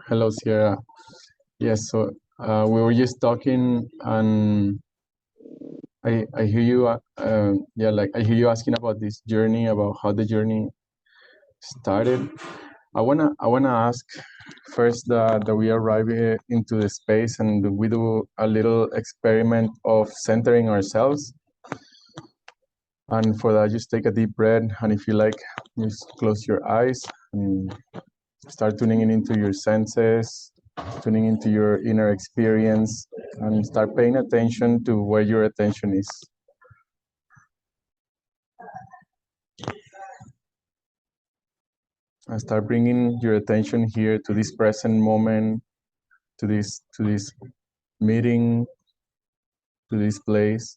Hello, Sierra. Yes, so we were just talking, and I hear you. Yeah, like I hear you asking about this journey, about how the journey started. I wanna ask first that we arrive into the space and we do a little experiment of centering ourselves. And for that, just take a deep breath, and if you like, just close your eyes and start tuning in into your senses, tuning into your inner experience, and start paying attention to where your attention is. And start bringing your attention here to this present moment, to this meeting, to this place,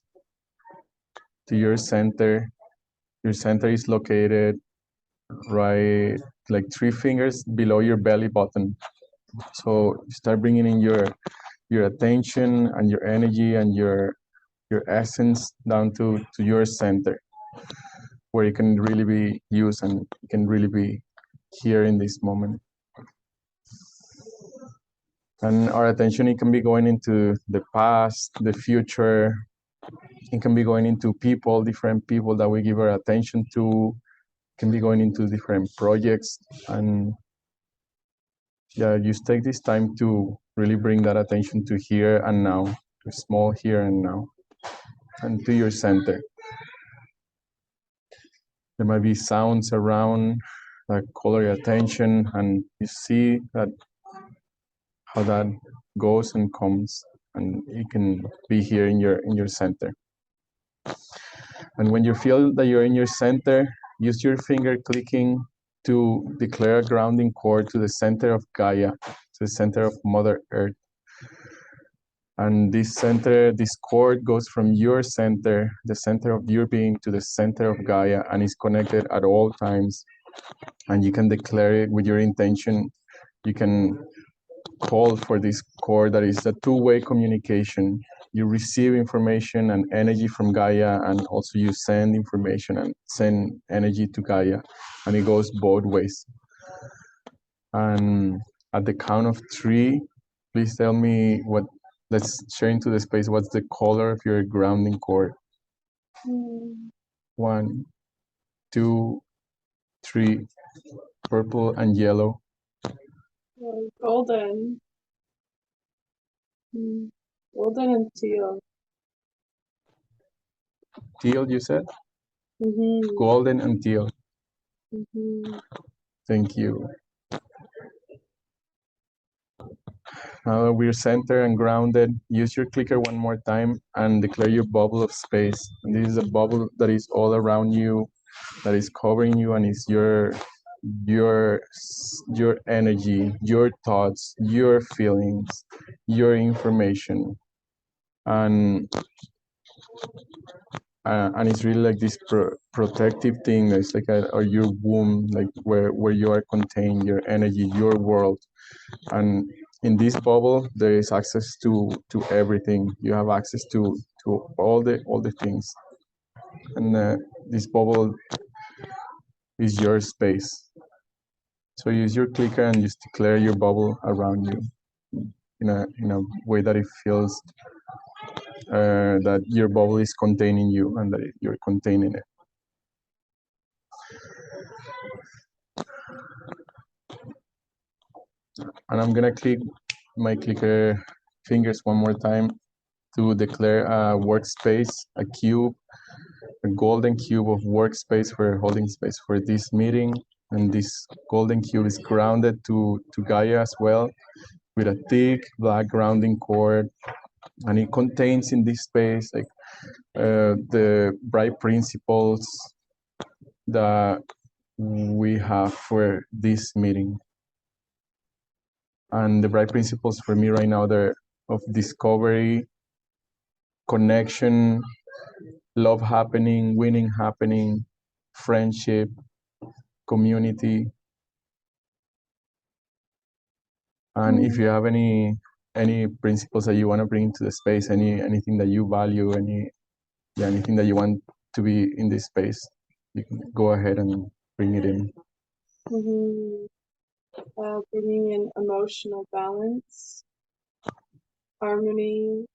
to your center. Your center is located right like 3 fingers below your belly button. So start bringing in your attention and your energy and your essence down to your center, where it can really be used and it can really be here in this moment. And our attention, it can be going into the past, the future. It can be going into people, different people that we give our attention to. It can be going into different projects. And yeah, just take this time to really bring that attention to here and now, to small here and now, and to your center. There might be sounds around that call your attention, and you see that how that goes and comes, and it can be here in your center. And when you feel that you're in your center, use your finger clicking to declare a grounding cord to the center of Gaia, to the center of Mother Earth. And this center, this cord goes from your center, the center of your being, to the center of Gaia, and is connected at all times. And you can declare it with your intention. You can call for this cord that is a two-way communication. You receive information and energy from Gaia, and also you send information and send energy to Gaia, and it goes both ways. And at the count of 3, please tell me let's share into the space, what's the color of your grounding cord? 1, 2, 3, purple and yellow. Golden. Golden and teal. Teal, you said? Golden and teal. Thank you. Now that we're centered and grounded, use your clicker one more time and declare your bubble of space. And this is a bubble that is all around you, that is covering you, and is your energy, your thoughts, your feelings, your information. And it's really like this protective thing. It's like or your womb, like where you are contained, your energy, your world. And in this bubble, there is access to everything. You have access to all the things. And this bubble is your space. So use your clicker and just declare your bubble around you in a way that it feels that your bubble is containing you and that you're containing it. And I'm gonna click my clicker fingers one more time to declare a workspace, a cube, a golden cube of workspace for holding space for this meeting. And this golden cube is grounded to Gaia as well, with a thick black grounding cord. And it contains in this space like the bright principles that we have for this meeting. And the bright principles for me right now, they're of discovery, connection, love happening, winning happening, friendship, community. And if you have any principles that you want to bring into the space, anything that you value, anything that you want to be in this space, you can go ahead and bring it in? Bringing in emotional balance, harmony,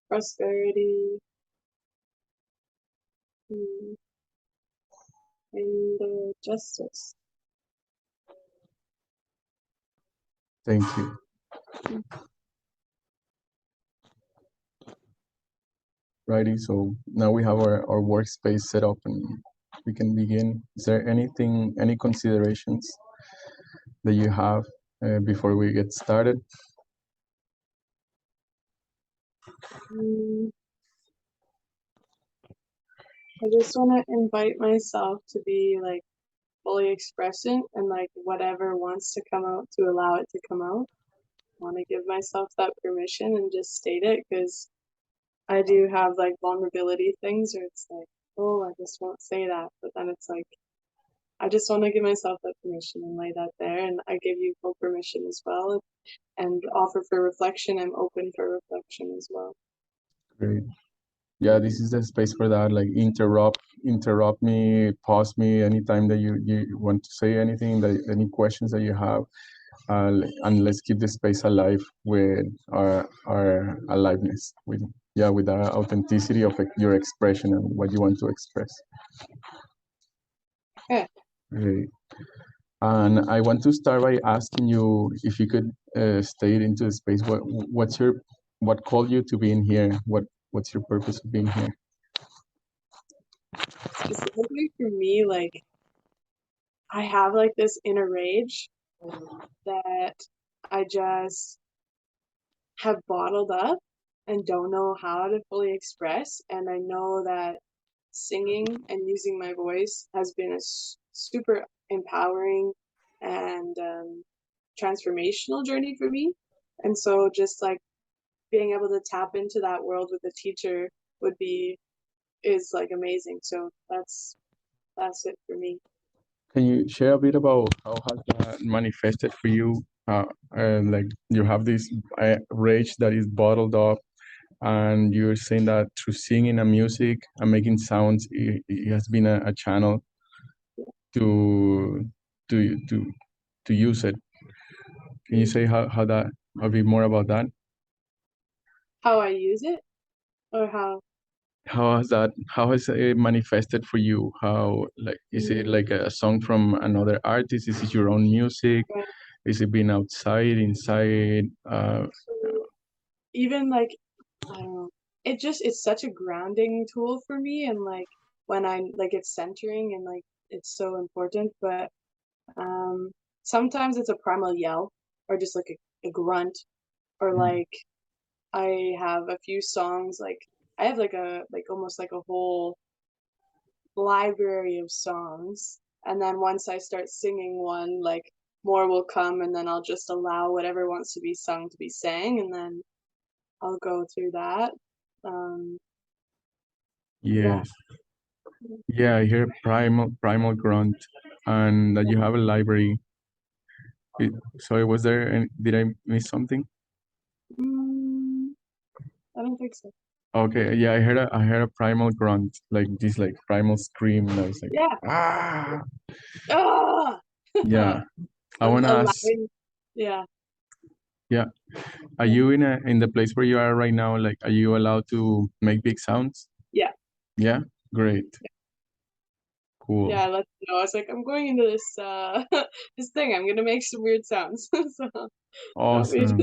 prosperity, and justice. Thank you. Righty, so now we have our workspace set up and we can begin. Is there anything, any considerations that you have before we get started? I just want to invite myself to be like fully expressing and like whatever wants to come out, to allow it to come out. I want to give myself that permission and just state it, because I do have like vulnerability things where it's like, oh, I just won't say that. But then it's like, I just want to give myself that permission and lay that there. And I give you full permission as well. And offer for reflection. I'm open for reflection as well. Great. Yeah, this is the space for that. Like interrupt me, pause me anytime that you want to say anything, that any questions that you have, and let's keep the space alive with our aliveness, with the authenticity of your expression and what you want to express. Yeah. Great. And I want to start by asking you if you could state into the space what called you to being here? What's your purpose of being here? Specifically for me, like I have like this inner rage that I just have bottled up and don't know how to fully express. And I know that singing and using my voice has been a super empowering and transformational journey for me. And so just like being able to tap into that world with a teacher is like amazing. So that's it for me. Can you share a bit about how has that manifested for you? Like you have this rage that is bottled up, and you're saying that through singing and music and making sounds, it has been a channel to to to to use it. Can you say how that a bit more about that? How I use it, or how? How has it manifested for you? How, like, is it like a song from another artist? Is it your own music? Right. Is it being outside, inside? Even like, I don't know. It's such a grounding tool for me, and like when I like it's centering and like it's so important. But sometimes it's a primal yell or just like a grunt, or like I have a few songs, like I have like almost like a whole library of songs, and then once I start singing one, like more will come, and then I'll just allow whatever wants to be sung to be sang, and then I'll go through that. Yes. Yeah, I hear primal grunt, and that you have a library. Sorry, was there? Did I miss something? I don't think so. Okay, yeah, I heard a primal grunt, like this, like primal scream. That was like, Yeah. ah. Ah! Yeah, I wanna ask. Yeah. Yeah, are you in the place where you are right now? Like, are you allowed to make big sounds? Yeah. Yeah, great. Cool. Yeah, I let you know. I was like, I'm going into this this thing. I'm gonna make some weird sounds. So Awesome.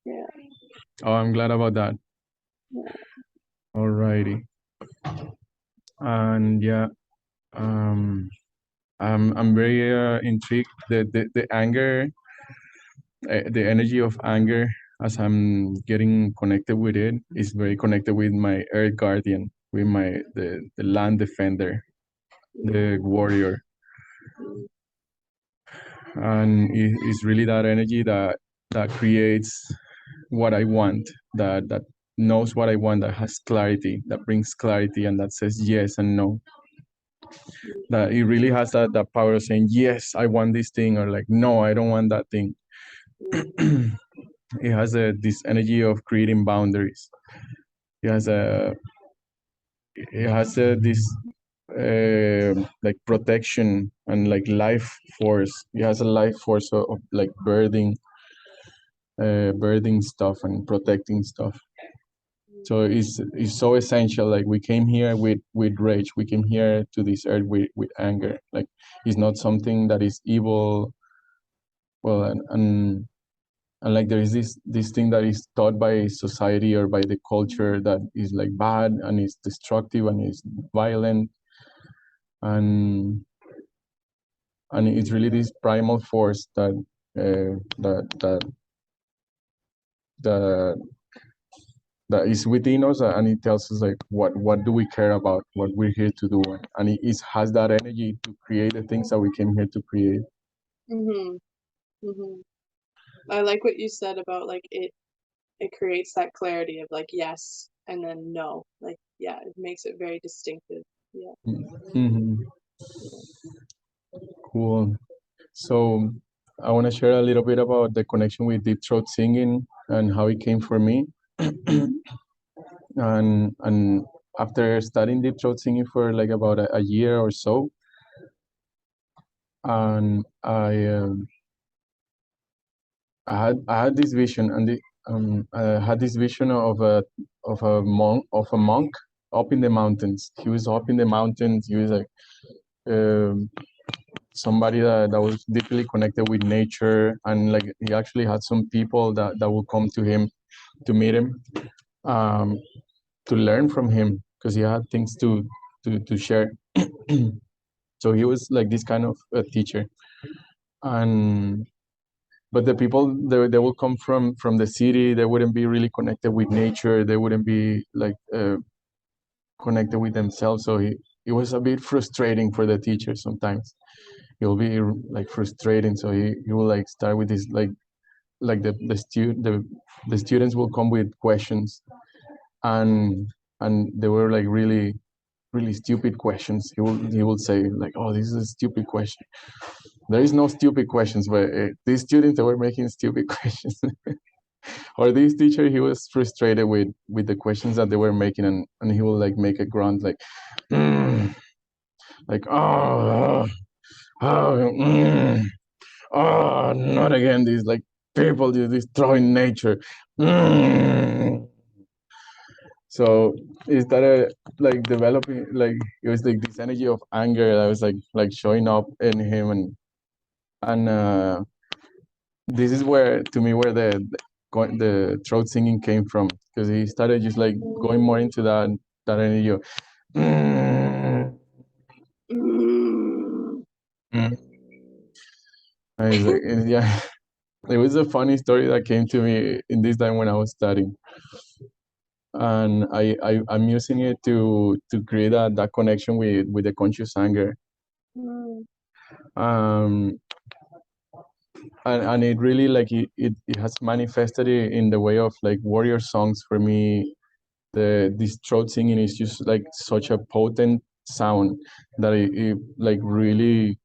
yeah. Oh, I'm glad about that. Yeah. Alrighty. And yeah, I'm very intrigued. The anger, the energy of anger, as I'm getting connected with it, is very connected with my Earth Guardian, with the land defender, the warrior, and it's really that energy that creates what I want, that knows what I want, that has clarity, that brings clarity, and that says yes and no. That it really has that power of saying yes, I want this thing, or like no, I don't want that thing. It has this energy of creating boundaries. It has this like protection and like life force. He has a life force of like birthing stuff and protecting stuff. So it's so essential. Like we came here with rage. We came here to this earth with anger. Like it's not something that is evil. Well, and like there is this thing that is taught by society or by the culture that is like bad and is destructive and is violent, and it's really this primal force that uh, that that that that is within us, and it tells us like what do we care about, what we're here to do, and it has that energy to create the things that we came here to create. Mm-hmm. Mm-hmm. I like what you said about like it creates that clarity of like yes and then no. Like yeah, it makes it very distinctive. Yeah. Hmm. Yeah. Cool. So I want to share a little bit about the connection with deep throat singing and how it came for me. Mm-hmm. And after studying deep throat singing for like about a year or so, and I had this vision, and I had this vision of a monk up in the mountains. He was up in the mountains. He was like um, somebody that was deeply connected with nature, and like he actually had some people that would come to him to meet him, um, to learn from him because he had things to share. So he was like this kind of a teacher, and but the people they will come from the city. They wouldn't be really connected with nature. They wouldn't be like connected with themselves. So it was a bit frustrating for the teacher sometimes. He'll be like frustrating. So he will like start with this like the students will come with questions, and they were like really stupid questions. He will say like, oh, this is a stupid question. There is no stupid questions, but these students that were making stupid questions. Or this teacher, he was frustrated with the questions that they were making, and he will like make a grunt like, mm, like oh, not again, these like people just destroying nature. Mm. So it started like developing, like it was like this energy of anger that was like showing up in him, and this is where to me where the throat singing came from, because he started just like going more into that energy of, mm, Mm. mm. And it's like yeah, it was a funny story that came to me in this time when I was studying, and I'm using it to create that connection with the conscious anger. Mm. um and it really like it has manifested in the way of like warrior songs for me. This throat singing is just like such a potent sound that it like really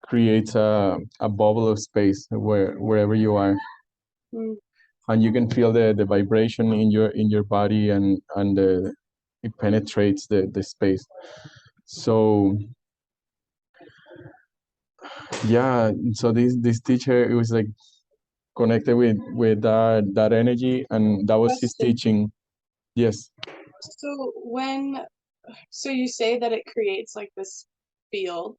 creates a bubble of space wherever you are, Mm. and you can feel the vibration in your body, and it penetrates the space. So yeah, so this teacher, it was like connected with that energy, and that was his Question. teaching. Yes. So so you say that it creates like this field.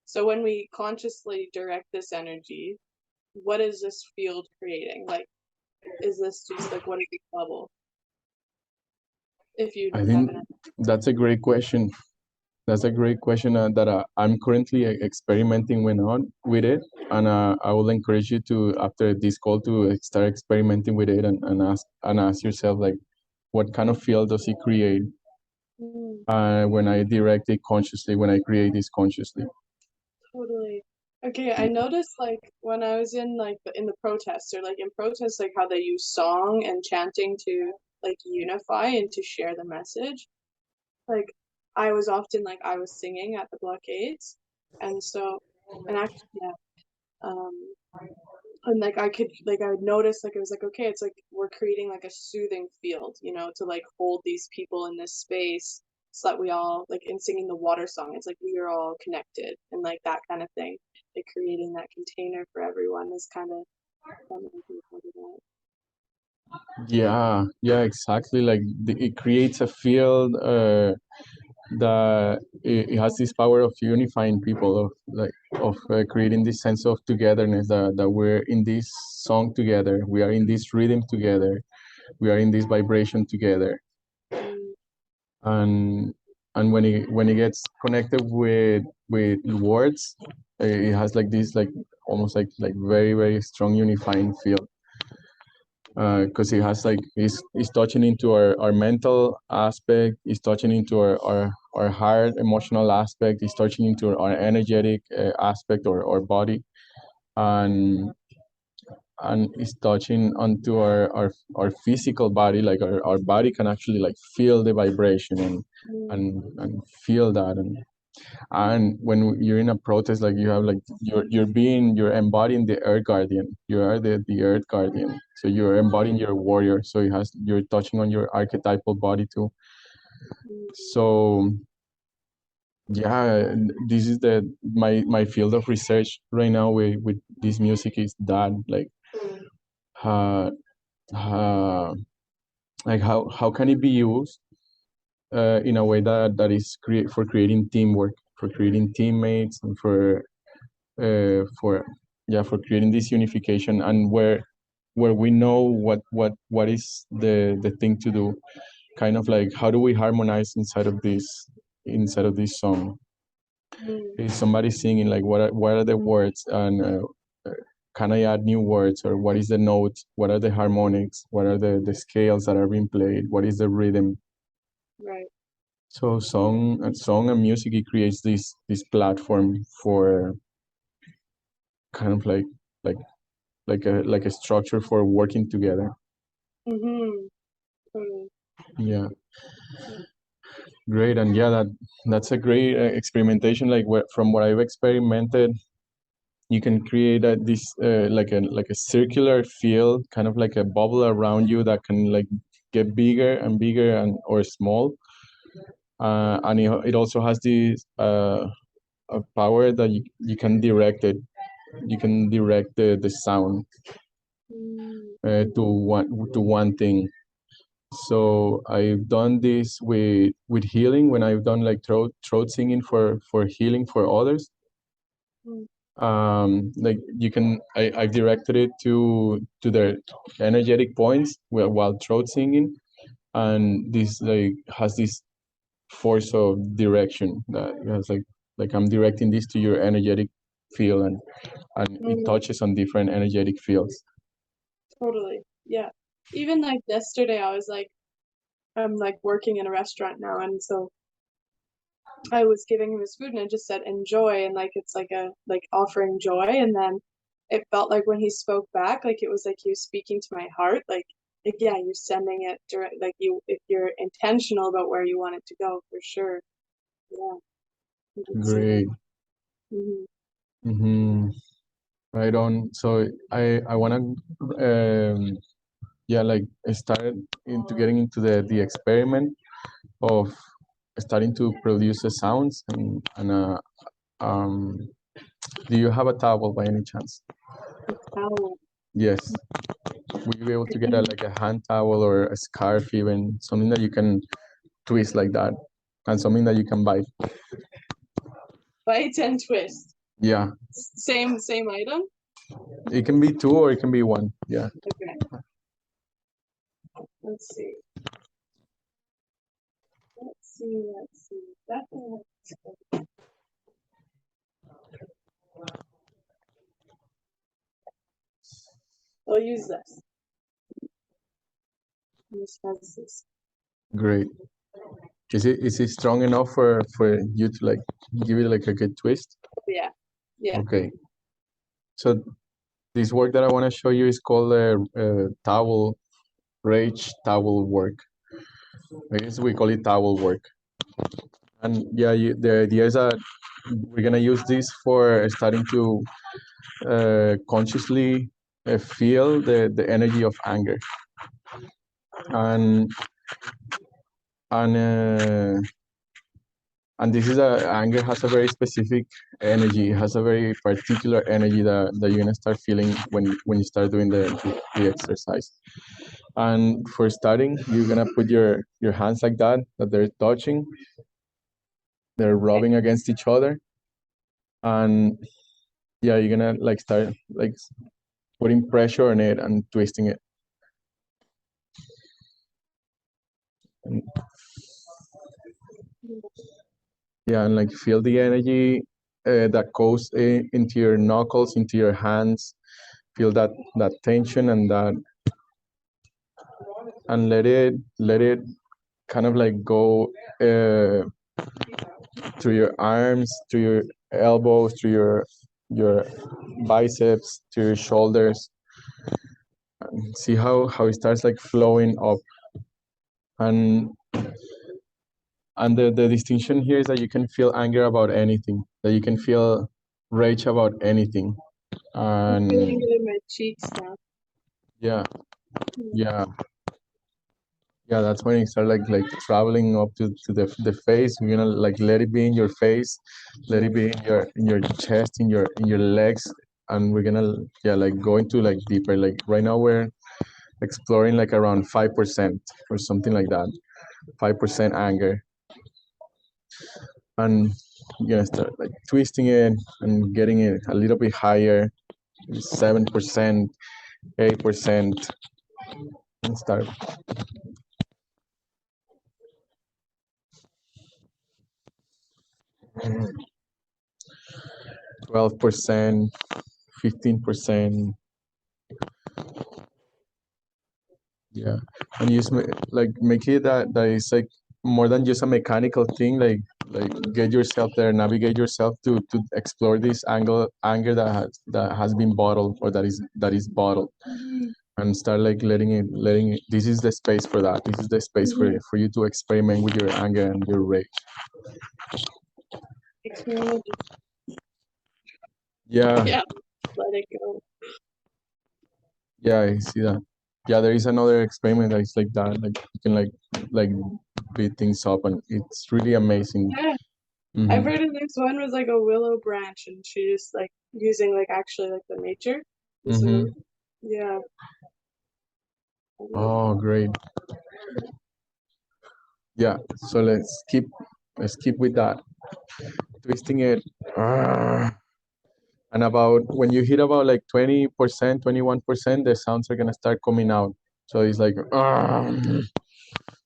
So when we consciously direct this energy, what is this field creating? Like, is this just like what is the bubble? If you I have think an idea. that's a great question. That's a great question that I'm currently experimenting with it, and I will encourage you to, after this call, to start experimenting with it, and ask yourself like, what kind of field does it create Mm, when I direct it consciously, when I create this consciously. totally. Okay, I noticed like when I was in like in the protests or like in protests, like how they use song and chanting to like unify and to share the message. Like I was often like I was singing at the blockades, and so and actually yeah, um, and like I could like I would notice like it was like okay, it's like we're creating like a soothing field, to like hold these people in this space, so that we all like in singing the water song, it's like we are all connected and like that kind of thing. Like creating that container for everyone is kind of fun to be part of that. Yeah, exactly. Like it creates a field that it has this power of unifying people, of like of creating this sense of togetherness, that we're in this song together, we are in this rhythm together, we are in this vibration together. Mm, and and when it gets connected with words, it has like this, like almost like very very strong unifying feel, because it has like it's touching into our mental aspect, it's touching into our heart emotional aspect, it's touching into our energetic aspect, or body, and it's touching onto our physical body, like our body can actually like feel the vibration, mm, and feel that. And when you're in a protest, like you have like you're embodying the earth guardian, you are the earth guardian, so you're embodying your warrior, so you're touching on your archetypal body too. mm, So yeah, this is my field of research right now with this music, is that like uh, uh like how can it be used in a way that is for creating teamwork, for creating teammates, and for yeah, for creating this unification, and where we know what is the thing to do, kind of like how do we harmonize inside of this song. mm, Is somebody singing like what are the words, and can I add new words, or what is the note, what are the harmonics, what are the scales that are being played, what is the rhythm. right. So song and music, it creates this platform for kind of like like a structure for working together. Mm-hmm. Totally. Yeah, great. And yeah, that's a great experimentation. Like from what I've experimented, you can create this like a circular field, kind of like a bubble around you that can like get bigger and bigger and or small. And it also has this a power that you can direct it. You can direct the sound Mm, to one thing. So I've done this with healing, when I've done like throat singing for healing for others. mm, Like I've directed it to their energetic points while throat singing, and this like has this force of direction that has like I'm directing this to your energetic field, and it mm, touches on different energetic fields. totally. Yeah. Even like yesterday, I was like, I'm like working in a restaurant now, and so I was giving him his food and I just said enjoy, and like it's like a like offering joy, and then it felt like when he spoke back, like it was like he was speaking to my heart, like yeah, you're sending it direct, like you if you're intentional about where you want it to go, for sure. Yeah, you can see that. Great. Hmm. Mm-hmm. Right on. So I wanna yeah, like start into getting into the experiment of starting to produce the sounds, and um do you have a towel by any chance? Oh, Yes. Will you be able to get like a hand towel or a scarf, even something that you can twist like that, and something that you can buy? bite and twist. Yeah, Same item. it can be two or it can be one. Yeah, Okay, let's see. Let's see. Definitely. I'll use this. This has this. great. Is it strong enough for you to like give it like a good twist? Yeah, yeah. Okay. So this work that I want to show you is called towel rage towel work. I guess we call it towel work. And yeah, the idea is that we're gonna use this for starting to consciously feel the energy of anger, and and and this is a anger has a very specific energy. It has a very particular energy that you're gonna start feeling when you start doing the exercise. And for starting, you're gonna put your hands like that they're touching, they're rubbing against each other, and yeah, you're gonna like start like putting pressure on it and twisting it. And, yeah, and like feel the energy that goes into your knuckles, into your hands. Feel that tension and let it kind of like go uh, through your arms, through your elbows, through your biceps, to your shoulders. And see how it starts like flowing up. And the distinction here is that you can feel anger about anything, that you can feel rage about anything. I'm And feeling it in my cheeks now. yeah, yeah, yeah, that's when you start like traveling up to the face. You're gonna like let it be in your face, let it be in your chest, in your legs, and we're gonna yeah like go into like deeper. Like right now we're exploring like around 5% or something like that. 5% anger. And you're gonna start like twisting it and getting it a little bit higher, 7%, 8%, and start 12%, 15%. Yeah, and use like make it that is like more than just a mechanical thing. Like get yourself there, navigate yourself to explore this anger that has been bottled or that is bottled, and start like letting it. This is the space for that. This is the space for you to experiment with your anger and your rage. Experiment. Yeah, Yeah, let it go. yeah, I see that. Yeah, there is another experiment that is like that. Like you can like beat things up, and it's really amazing. Yeah, I've Hmm. heard of this one was like a willow branch, and she just like using like actually like the nature. This Hmm. one, yeah. Oh, great. Yeah. So let's keep with that. Twisting it. Ah. And about when you hit about like 20%, 21%, the sounds are gonna start coming out. So it's like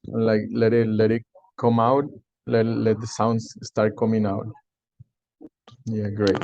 like let it come out. Let the sounds start coming out. Yeah, great.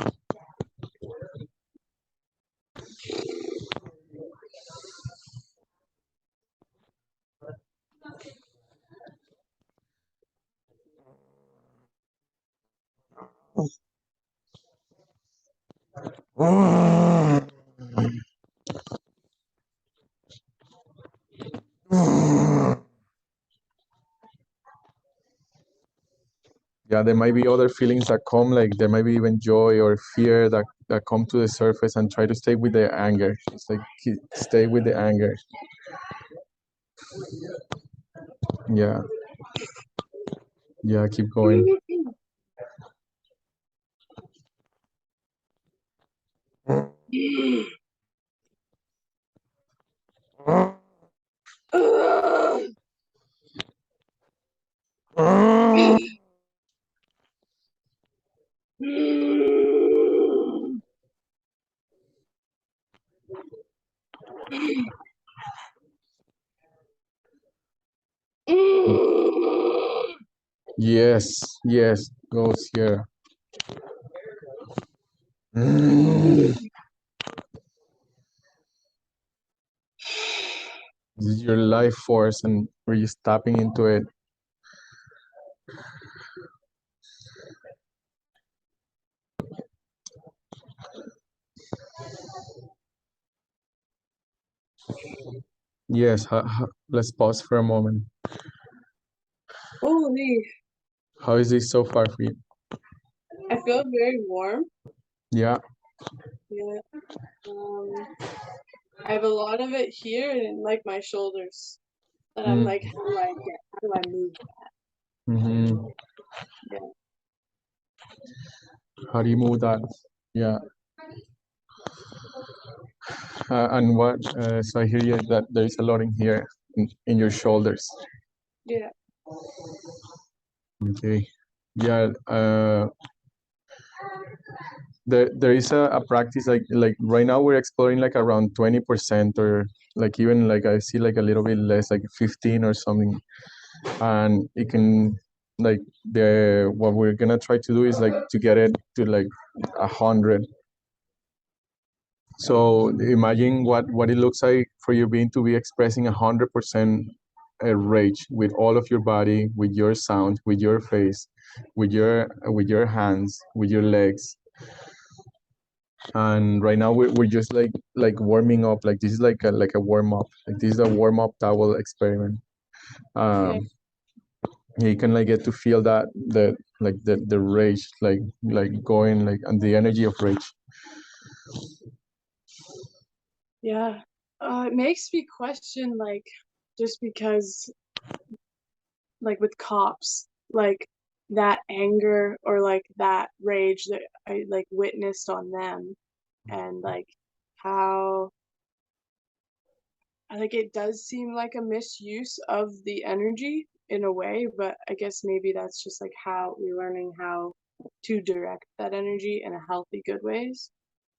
Yeah, there might be other feelings that come, like there might be even joy or fear that come to the surface, and try to stay with the anger. It's like stay with the anger. Yeah, yeah, keep going. Yes, yes, goes here. This is your life force, and we're just tapping into it. Yes, let's pause for a moment. Holy, How is this so far for you? I feel very warm. Yeah. Yeah. I have a lot of it here and like my shoulders. And I'm like, how do I move? Mm-hmm. Yeah. How do you move that? Yeah. And what? So I hear you that there is a lot in here in your shoulders. Yeah. Okay. Yeah. There is a practice like right now we're exploring like around 20% or like even like I see like a little bit less, like 15 or something, and it can like the what we're gonna try to do is like to get it to like 100. So imagine what it looks like for you being to be expressing 100% rage with all of your body, with your sound, with your face, with your hands, with your legs. And right now we're just like warming up. Like this is like a warm up. Like this is a warm up towel experiment. Yeah. Um, you can like get to feel that the rage like going like and the energy of rage. Yeah. It makes me question, like, just because, like, with cops, like, that anger or like that rage that I like witnessed on them, and like how I think it does seem like a misuse of the energy in a way, but I guess maybe that's just like how we're learning how to direct that energy in a healthy, good ways.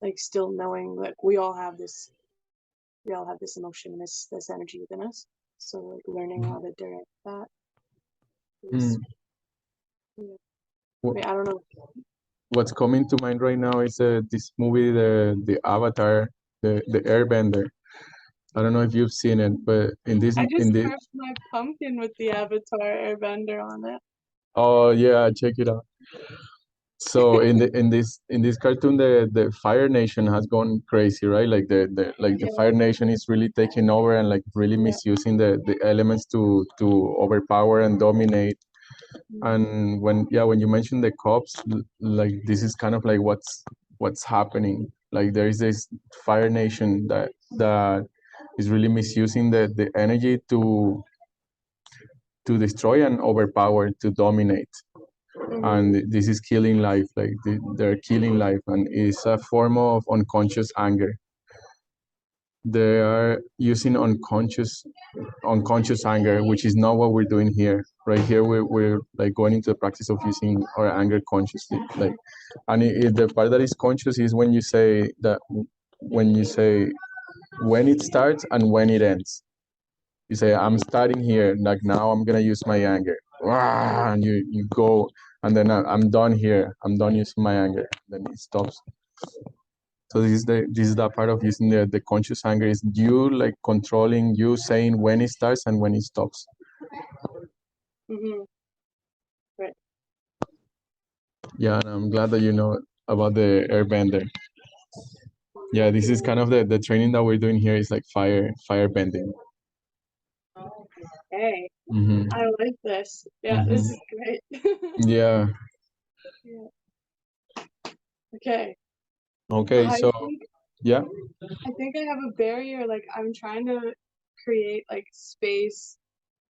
Like still knowing that we all have this emotion, this energy within us. So like learning how to direct that is, Mm. yeah. I Wh- mean, I don't know. What's coming to mind right now is this movie, the Avatar, the Airbender. I don't know if you've seen it, but I in just this carved my pumpkin with the Avatar Airbender on it. oh yeah, check it out. So in this cartoon, the Fire Nation has gone crazy, right? Like the Yeah, Fire Nation is really taking over and like really yeah. misusing the elements to overpower and dominate. Mhm. And when you mention the cops, like this is kind of like what's happening. Like there is this Fire Nation that is really misusing the energy to destroy and overpower, to dominate. Mhm. And this is killing life, like they're killing life, and it's a form of unconscious anger. They are using unconscious anger, which is not what we're doing here. Right here we're like going into the practice of using our anger consciously, like, and the part that is conscious is when you say that, when you say when it starts and when it ends. You say, I'm starting here, like now I'm gonna use my anger. Wah, and you go, and then I'm done here. I'm done using my anger. Then it stops. So this is the part of using the conscious anger is you like controlling, you saying when it starts and when it stops. Mhm. Right. Yeah, and I'm glad that you know about the airbender. Yeah, this is kind of the training that we're doing here is like fire bending. Hey, Hmm. I like this. Yeah, Hmm. this is great. Yeah. Yeah. Okay. Okay. I So think yeah. I think I have a barrier. Like I'm trying to create like space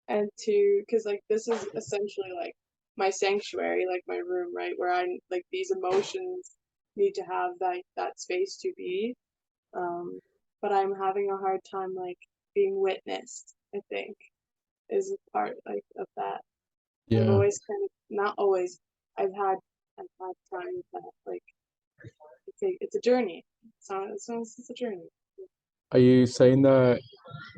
and to, because like this is essentially like my sanctuary, like my room, right? Where I like these emotions need to have that space to be. Um, but I'm having a hard time like being witnessed, I think, is a part like of that. I've Yeah. always kind of not always. I've had times that like it's a journey. It's a journey. Are you saying that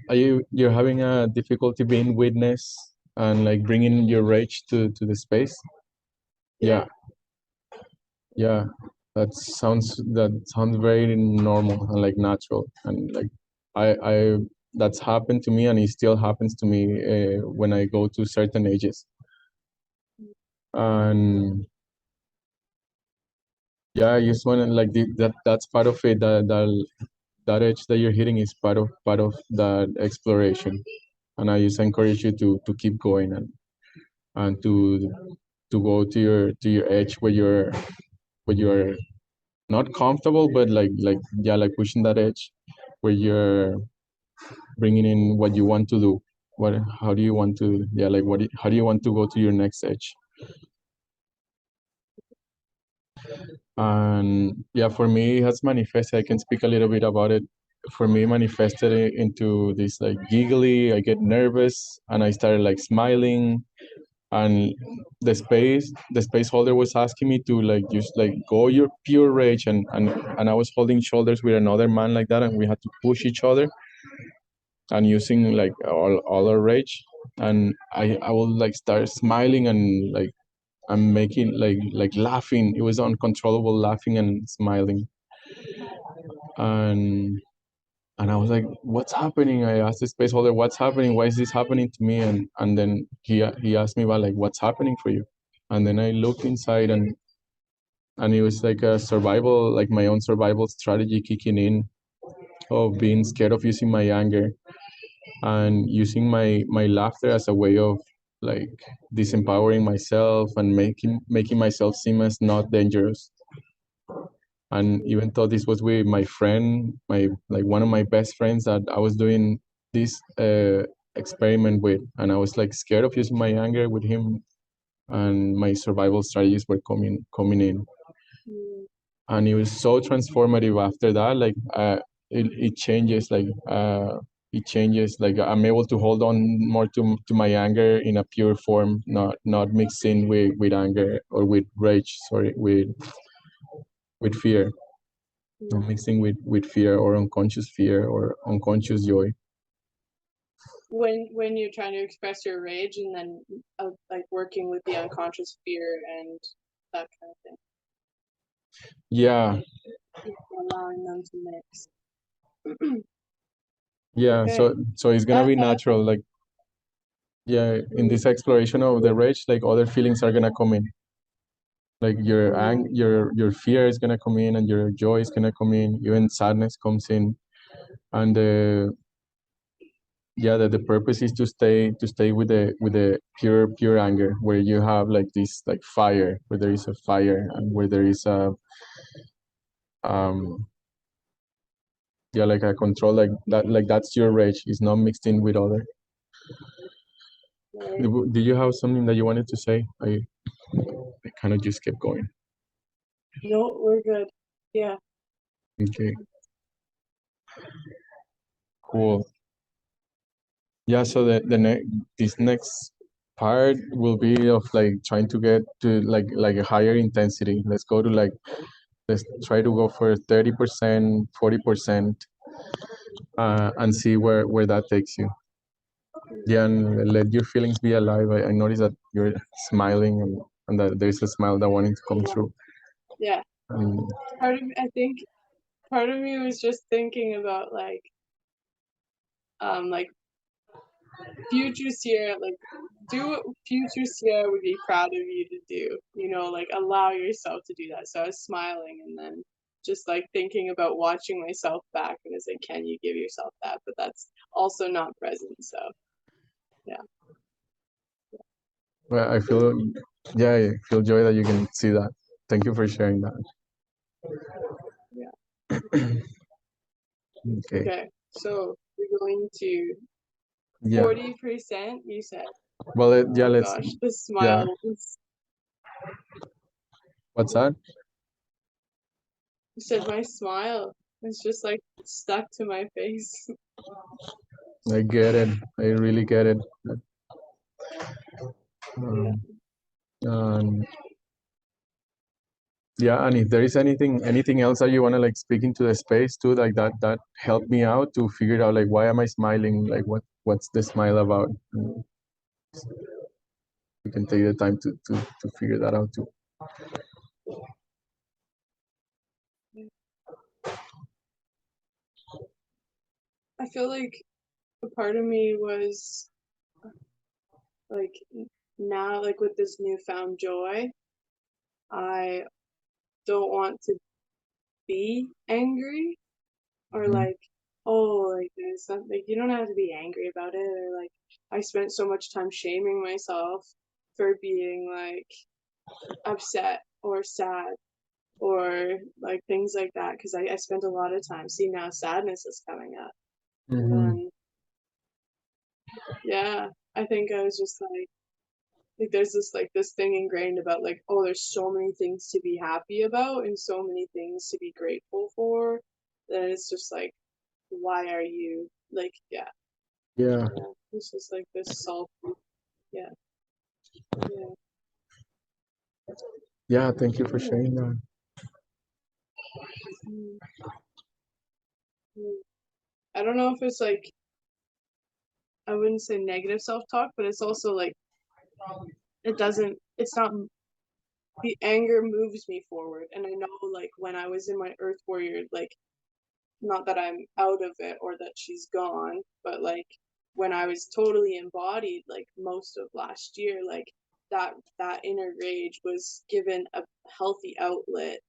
you're having a difficulty being witness and like bringing your rage to the space? Yeah, Yeah. yeah. That sounds very normal and like natural, and like I that's happened to me and it still happens to me when I go to certain ages. And yeah, I just want to like that's part of it. That edge that you're hitting is part of that exploration, and I just encourage you to keep going and to go to your edge where you're not comfortable, but like yeah, like pushing that edge where you're bringing in what you want to do. What How do you want to, yeah, like how do you want to go to your next edge? And yeah, for me, it has manifested. I can speak a little bit about it. For me, manifested into this like giggly. I get nervous, and I started like smiling. And the space holder was asking me to like just like go your pure rage, and I was holding shoulders with another man like that, and we had to push each other and using like all our rage. And I will like start smiling and like I'm making like laughing. It was uncontrollable laughing and smiling. And I was like, "What's happening?" I asked the space holder, "What's happening? Why is this happening to me?" And then he asked me about like, "What's happening for you?" And then I looked inside, and it was like a survival, like my own survival strategy kicking in of being scared of using my anger and using my laughter as a way of like disempowering myself and making myself seem as not dangerous. And even though this was with my friend, my like one of my best friends that I was doing this experiment with, and I was like scared of using my anger with him, and my survival strategies were coming in, Mm. and it was so transformative after that. Like it changes, it changes. Like I'm able to hold on more to my anger in a pure form, not mixing with anger or with rage. Sorry, with fear. Not mixing with fear or unconscious fear or unconscious joy. When you're trying to express your rage and then like working with the unconscious fear and that kind of thing, Yeah, allowing them to mix. yeah. Okay, So it's gonna be that natural. Like yeah, in this exploration of the rage, like other feelings are gonna come in. Like your fear is gonna come in, and your joy is gonna come in. Even sadness comes in, and yeah, the purpose is to stay with the pure anger, where you have like this like fire, where there is a fire, and where there is a um yeah, like a control, like that, like that's your rage. It's not mixed in with other. right. Did you have something that you wanted to say? I kind of just kept going. No, we're good. Yeah. Okay, cool. Yeah, so this next part will be of like trying to get to like a higher intensity. Let's go to like let's try to go for 30%, 40%, and see where that takes you. Yeah, and let your feelings be alive. I noticed that you're smiling, and that there's a smile that wanting to come Yeah. through. Yeah. And I think part of me was just thinking about like future Sierra, like do what future Sierra would be proud of you to do, like allow yourself to do that. So I was smiling and then just like thinking about watching myself back and it's like, can you give yourself that? But that's also not present. So yeah. well, I feel, yeah, I feel joy that you can see that. Thank you for sharing that. Yeah. Okay. Okay. So we're going to Yeah. 40%, you said. Well, yeah, Oh let's, gosh, the yeah. smile is, What's that? you said my smile is just like stuck to my face. I get it. I really get it. Yeah. Um, and yeah, and if there is anything else that you want to like speak into the space too, like that helped me out to figure out like why am I smiling? Like what's the smile about? And you can take the time to figure that out too. I feel like a part of me was like now, like with this newfound joy, I don't want to be angry or Mhm. like, oh, like there's something, like, you don't have to be angry about it. Or like, I spent so much time shaming myself for being like upset or sad or like things like that because I spent a lot of time. See, now sadness is coming up. And Mhm. then, yeah, I think I was just like, like there's this thing ingrained about like, oh, there's so many things to be happy about and so many things to be grateful for, that it's just like, why are you like, yeah, Yeah. it's just like this self, yeah, yeah. Yeah, thank you for sharing that. Mm, mm. I don't know if it's like, I wouldn't say negative self-talk, but it's also like it's not, the anger moves me forward. And I know like when I was in my Earth Warrior, like not that I'm out of it or that she's gone, but like when I was totally embodied, like most of last year, like that inner rage was given a healthy outlet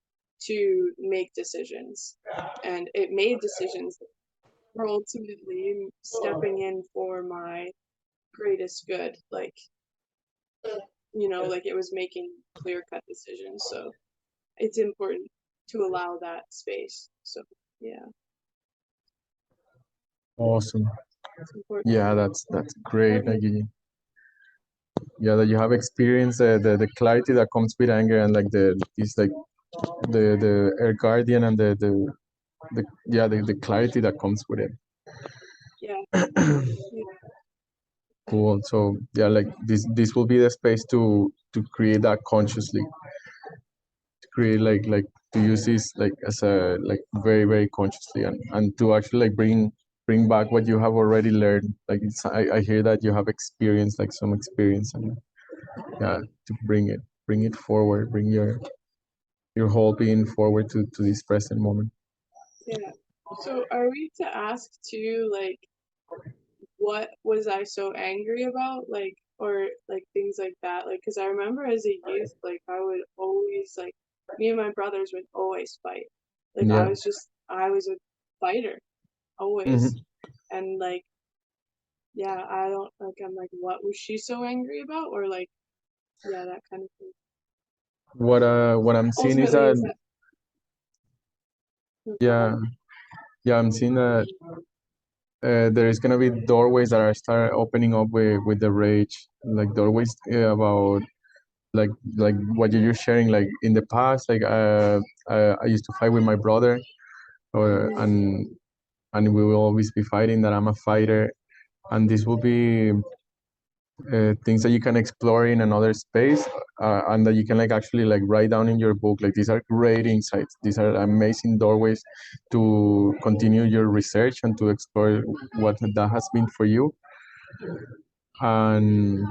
to make decisions. And it made decisions that were ultimately stepping in for my greatest good. Like, like it was making clear cut decisions. So it's important to allow that space. So yeah, Awesome. it's important. Yeah, that's great. Like, yeah, that you have experienced the clarity that comes with anger, and like it's like the air guardian and the clarity that comes with it. Yeah, yeah, Cool. So yeah, like this will be the space to create that consciously, to create like to use this like as a like very very consciously, and to actually like bring back what you have already learned. Like I hear that you have experienced like some experience, and yeah, to bring it forward, bring your whole being forward to this present moment. yeah. So are we to ask too, like, what was I so angry about? Like, or like things like that. Like, because I remember as a youth, like, I would always, like, me and my brothers would always fight. Like, Yeah. I was a fighter, always. Hmm. And, like, yeah, I don't, like, I'm like, what was she so angry about? Or, like, yeah, that kind of thing. What I'm seeing is Ultimately, that, is that, oh, go yeah, ahead. yeah, I'm seeing that there is gonna be doorways that are start opening up with the rage, like doorways about like what you're sharing. Like in the past, like I used to fight with my brother, or Mm, and we will always be fighting. That I'm a fighter, and this will be things that you can explore in another space, and that you can like actually like write down in your book. Like these are great insights, these are amazing doorways to continue your research and to explore what that has been for you, and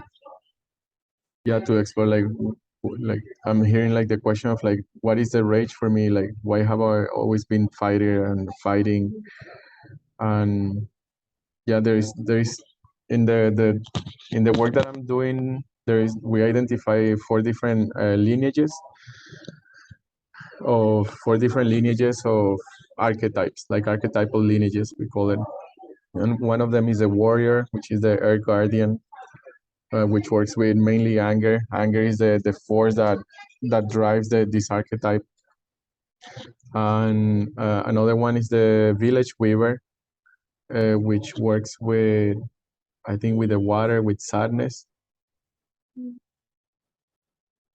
yeah, to explore like I'm hearing like the question of like what is the rage for me, like why have I always been fighter and fighting. And yeah, there is in the work that I'm doing, we identify four different lineages of archetypes, like archetypal lineages we call it. And one of them is a warrior, which is the air guardian, which works with mainly anger. Anger is the force that drives this archetype. And another one is the village weaver, which works with, I think, with the water, with sadness. mm,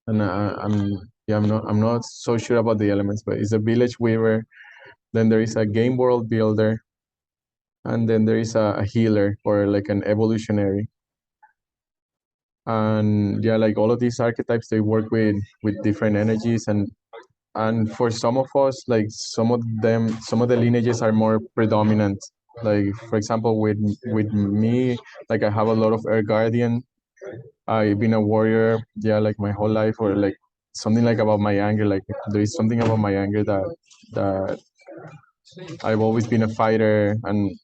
And I'm not so sure about the elements, but it's a village weaver. Then there is a game world builder, and then there is a healer, or like an evolutionary. And yeah, like all of these archetypes, they work with different energies, and for some of us, like some of the lineages are more predominant. Like for example, with me, like I have a lot of air guardian. I've been a warrior, yeah, like my whole life, or like something like about my anger. Like there is something about my anger that I've always been a fighter, and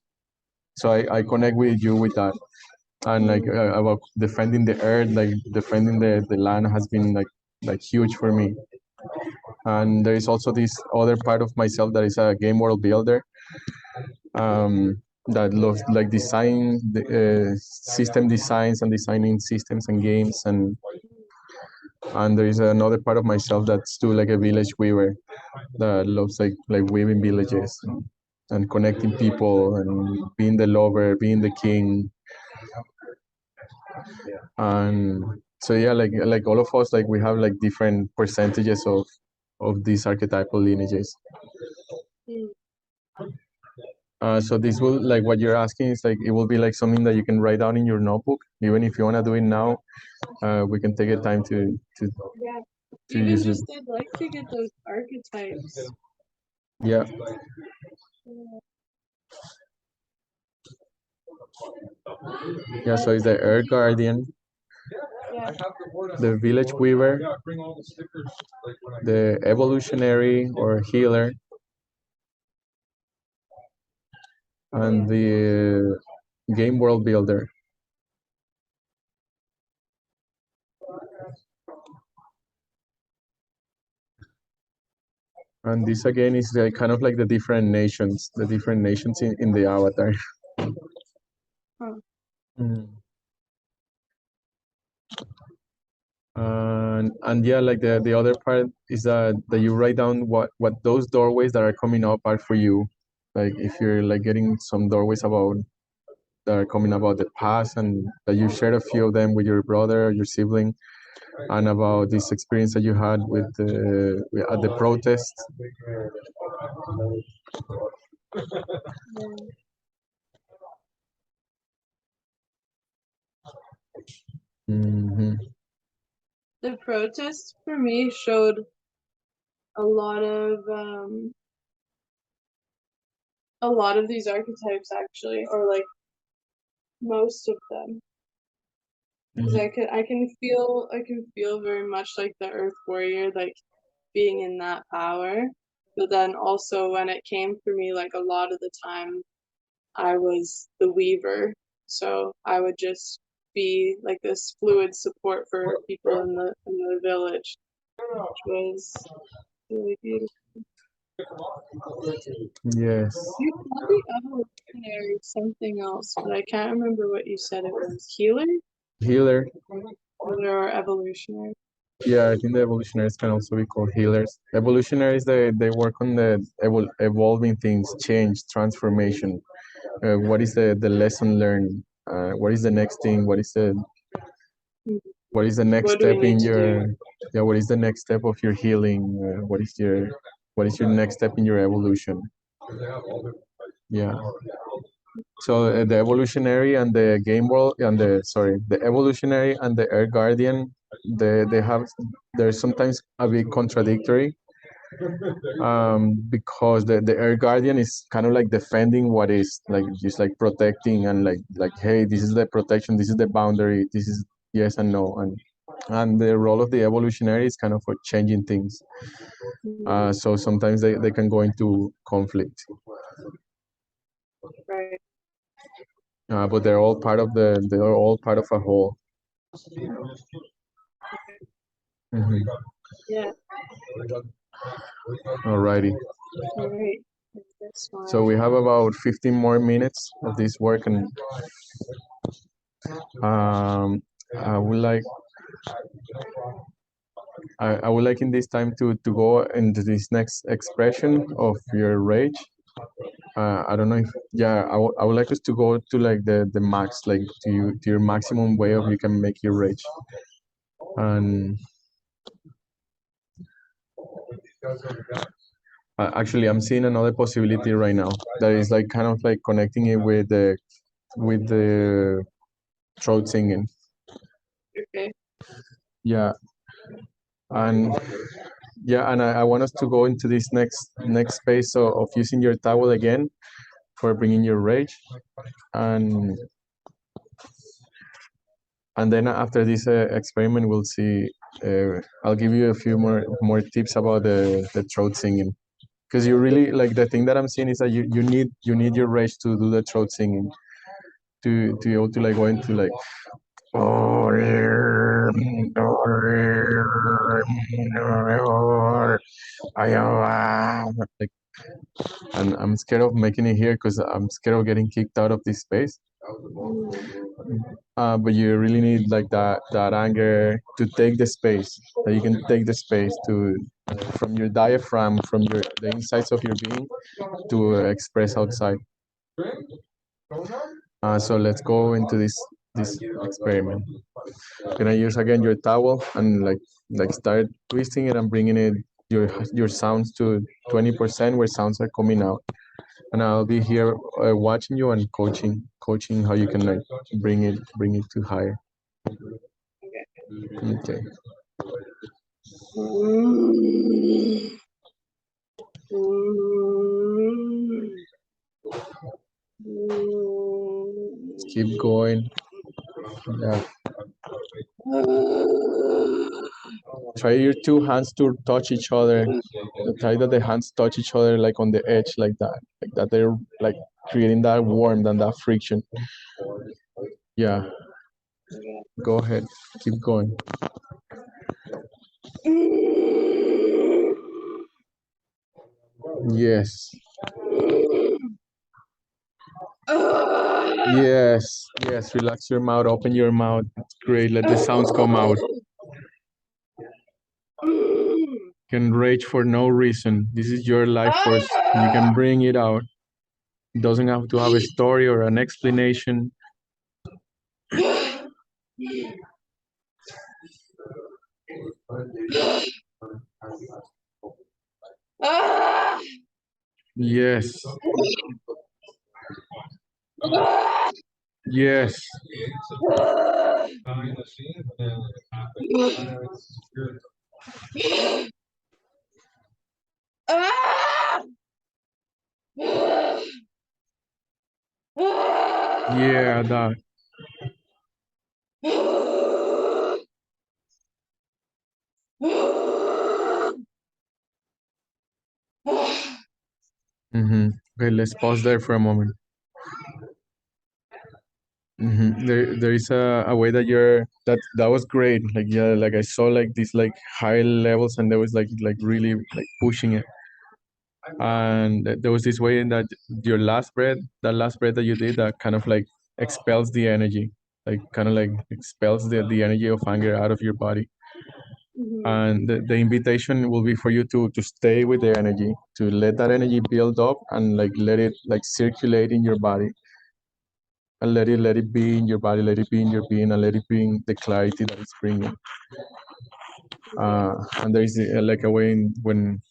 so I connect with you with that. And like mm, about defending the earth, like defending the land has been like huge for me. And there is also this other part of myself that is a game world builder, that loves like design the system designs and designing systems and games. And there is another part of myself that's still like a village weaver, that loves like weaving villages, and connecting people, and being the lover, being the king. And So yeah, like all of us, like we have like different percentages of these archetypal lineages. Mm. So this will, like what you're asking is like, it will be like something that you can write down in your notebook. Even if you want to do it now, we can take a time Yeah. to Even use it. just I'd like to get those archetypes. Yeah. Yeah. Yeah, so it's the Earth Guardian, Yeah. the Village Weaver, the Evolutionary or Healer, and the Game World Builder. And this again is like kind of like the different nations in the avatar. Huh. Mm. And yeah, like the other part is that you write down what those doorways that are coming up are for you. Like if you're like getting some doorways about that are coming about the past, and that you shared a few of them with your brother or your sibling, and about this experience that you had at the protest. Yeah. Hmm. The protest for me showed a lot of these archetypes actually, or like most of them. Because I can feel very much like the Earth Warrior, like being in that power. But then also when it came for me, like a lot of the time I was the Weaver. So I would just be like this fluid support for people in the village, which was really beautiful. Yes, You called the evolutionary something else, but I can't remember what you said it was. healer. Healer or evolutionary? Yeah, I think the evolutionaries can also be called healers. Evolutionaries, they work on the evolving things, change, transformation. What is the lesson learned? What is the next thing? Mhm. What is the next What do we step need in to do? your, yeah, what is the next step of your healing? What is your next step in your evolution? Yeah. So the evolutionary and the game world and the evolutionary and the air guardian, they're sometimes a bit contradictory, because the air guardian is kind of like defending what is, like just like protecting, and like hey, this is the protection, this is the boundary, this is yes and no, and the role of the evolutionary is kind of for changing things. Mhm. So sometimes they can go into conflict, Right. but they're all part of a whole. Mhm. Yeah. Alrighty. All right. That's So fine. we have about 15 more minutes of this work, and um, I would like I would like in this time to go into this next expression of your rage. I don't know if, yeah, I would like us to go to like the max, like to your maximum way of you can make your rage. And actually, I'm seeing another possibility right now that is like kind of like connecting it with the throat singing. Okay. Yeah, and yeah, and I want us to go into this next space of using your towel again for bringing your rage, and then after this experiment, we'll see. I'll give you a few more tips about the throat singing, because you really like the thing that I'm seeing is that you need your rage to do the throat singing to be able to like go into like like, and I'm scared of making it here because I'm scared of getting kicked out of this space. Mm. But you really need like that anger to take the space. That you can take the space to from your diaphragm, from the insides of your being to express outside. So let's go into this this experiment. Gonna use again your towel and like start twisting it and bringing it your sounds to 20% where sounds are coming out. And I'll be here watching you and coaching how you can like bring it to higher. Okay. Keep going. Yeah. Try your two hands to touch each other. Try that the hands touch each other like on the edge, like that. Like that they're like creating that warmth and that friction. Yeah. Go ahead. Keep going. Yes. Yes. Yes. Relax your mouth. Open your mouth. Great. Let the sounds come out. You can rage for no reason. This is your life force. You can bring it out. It doesn't have to have a story or an explanation. Yes. Yes. Yeah, that. Okay, let's pause there for a moment. There is a way that that was great. Like yeah, like I saw like these like high levels, and there was like really like pushing it. And there was this way in that your last breath, that last breath that you did, that kind of like expels the energy, like kind of like expels the energy of anger out of your body. And the invitation will be for you to stay with the energy, to let that energy build up and like let it like circulate in your body, and let it be in your body, let it be in your being, and let it bring the clarity that it's bringing. And there is like a way when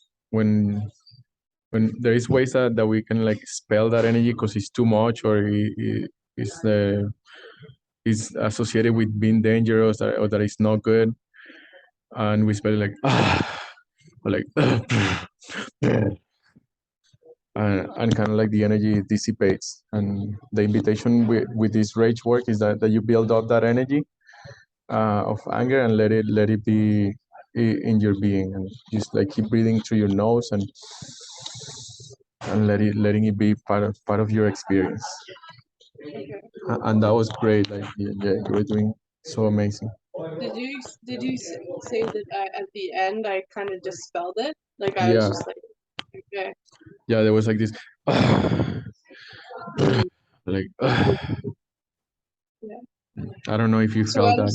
there is ways that we can like expel that energy because it's too much, or it's is associated with being dangerous, or that it's not good, and we spell it like or like and kind of like the energy dissipates. And the invitation with this rage work is that you build up that energy of anger and let it be in your being, and just like keep breathing through your nose and letting it be part of your experience. And that was great. Like yeah, you were doing so amazing. Did you say that at the end I kind of dispelled it? Like I was Yeah, just like, okay. yeah. There was like this, Mm, like yeah. I don't know if you So felt that.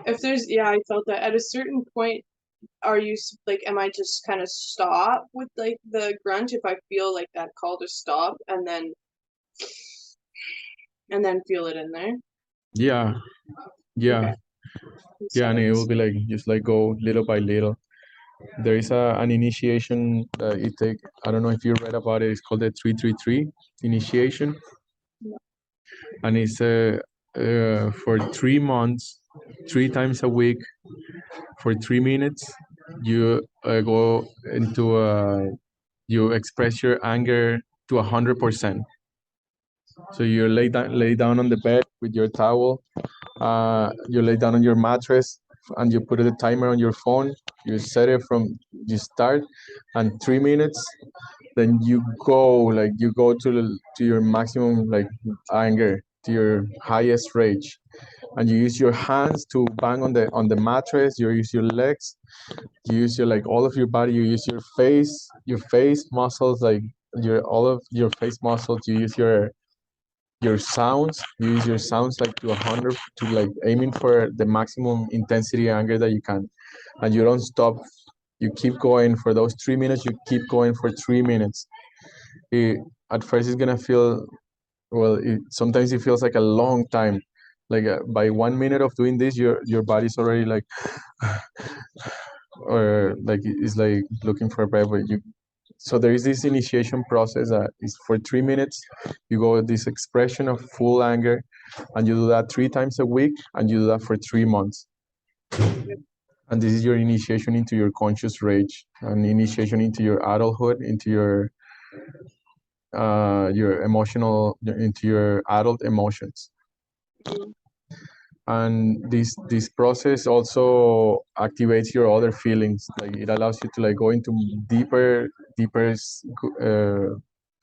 if there's yeah, I felt that at a certain point, are you like, am I just kind of stop with like the grunt if I feel like that call to stop, and then feel it in there? Yeah, yeah, Okay. yeah. And it will Sense. be like just like go little by little. There is an initiation that it take. I don't know if you read about it. It's called the 333 initiation, and it's for 3 months, 3 times a week for 3 minutes. You go into you express your anger to 100%. So you lay down on the bed with your towel. You lay down on your mattress and you put the timer on your phone. You set it from you start and 3 minutes. Then you go to your maximum like anger, to your highest rage, and you use your hands to bang on the mattress. You use your legs. You use your like all of your body. You use your face muscles, like your all of your face muscles. You use your sounds. You use your sounds like to 100, to like aiming for the maximum intensity anger that you can, and you don't stop. You keep going for those 3 minutes. You keep going for 3 minutes. It, at first, it's gonna feel well. Sometimes it feels like a long time, like by 1 minute of doing this, your body's already like or like it's like looking for a breath. But you so there is this initiation process that is for 3 minutes. You go with this expression of full anger, and you do that 3 times a week, and you do that for 3 months. And this is your initiation into your conscious rage, and initiation into your adulthood, into your emotional, into your adult emotions. Mhm. And this process also activates your other feelings. Like it allows you to like go into deeper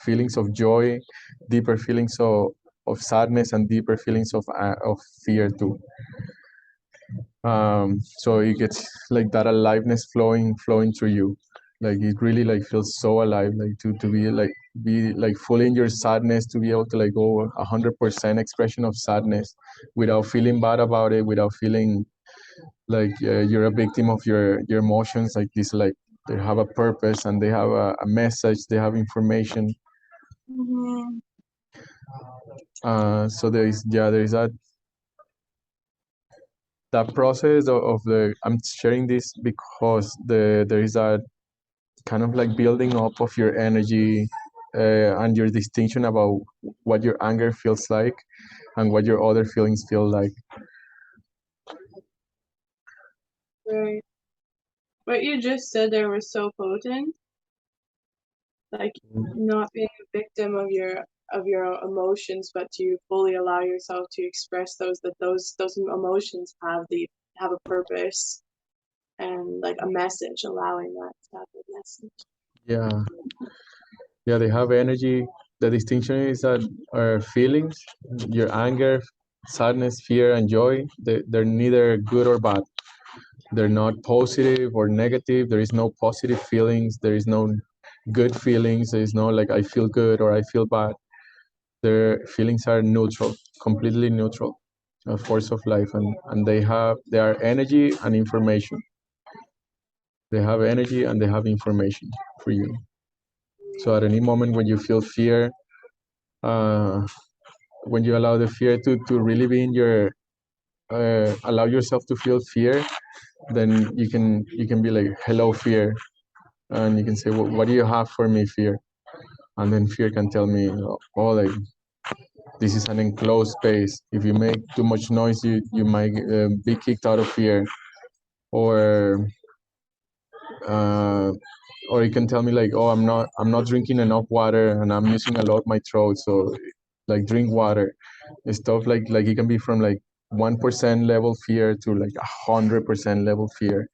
feelings of joy, deeper feelings of sadness, and deeper feelings of fear too. So it gets like that aliveness flowing through you. Like it really like feels so alive, like to be like fully in your sadness, to be able to like go 100% expression of sadness without feeling bad about it, without feeling like you're a victim of your emotions. Like this, like they have a purpose and they have a message, they have information. Mhm. So there is that process of the I'm sharing this because there is a kind of like building up of your energy, and your distinction about what your anger feels like and what your other feelings feel like. Right. What you just said there was so potent. Like not being a victim of your emotions, but to fully allow yourself to express those, that those emotions have a purpose and like a message, allowing that to have a message. Yeah, yeah, they have energy. The distinction is that our feelings, your anger, sadness, fear, and joy, they're neither good or bad. They're not positive or negative. There is no positive feelings. There is no good feelings. There is no like I feel good or I feel bad. Their feelings are neutral, completely neutral, a force of life, and they are energy and information. They have energy and they have information for you. So at any moment when you feel fear, uh, when you allow the fear to really be in your allow yourself to feel fear, then you can be like, hello fear, and you can say, what do you have for me, fear? And then fear can tell me, oh, like this is an enclosed space. If you make too much noise, you might be kicked out of here. Or uh, or you can tell me like, oh, I'm not drinking enough water and I'm using a lot of my throat, so like drink water. It's stuff like it can be from like 1% level fear to like 100% level fear.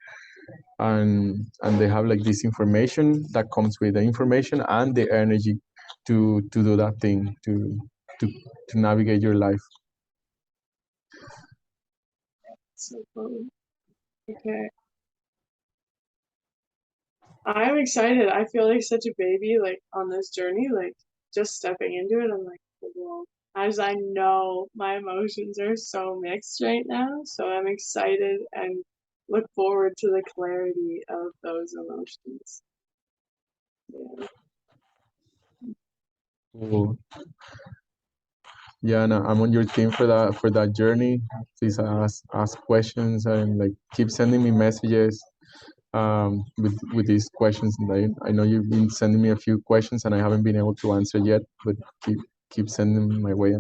And they have like this information that comes with the information and the energy to do that thing, to to navigate your life. So cool. Okay. I'm excited. I feel like such a baby, like on this journey, like just stepping into it. I'm like, whoa. As I know my emotions are so mixed right now, so I'm excited and look forward to the clarity of those emotions. Yeah. Cool. Yeah, and I'm on your team for that journey. Please ask questions and like keep sending me messages with these questions. And I know you've been sending me a few questions and I haven't been able to answer yet, but keep sending them my way,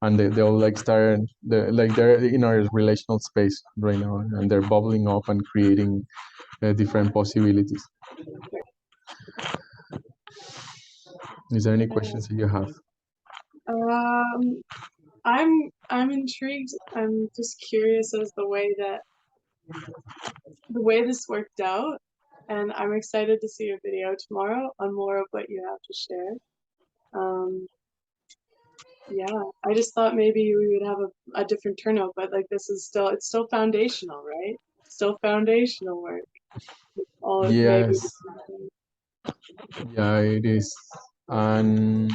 and they'll like start they're in our relational space right now, and they're bubbling up and creating different possibilities. Is there any Yeah. questions that you have? Um, I'm intrigued. I'm just curious as the way this worked out, and I'm excited to see your video tomorrow on more of what you have to share. Um, yeah, I just thought maybe we would have a different turnout, but like this is still it's still foundational, right? Still foundational work. All maybe. Yes, yeah, it is. And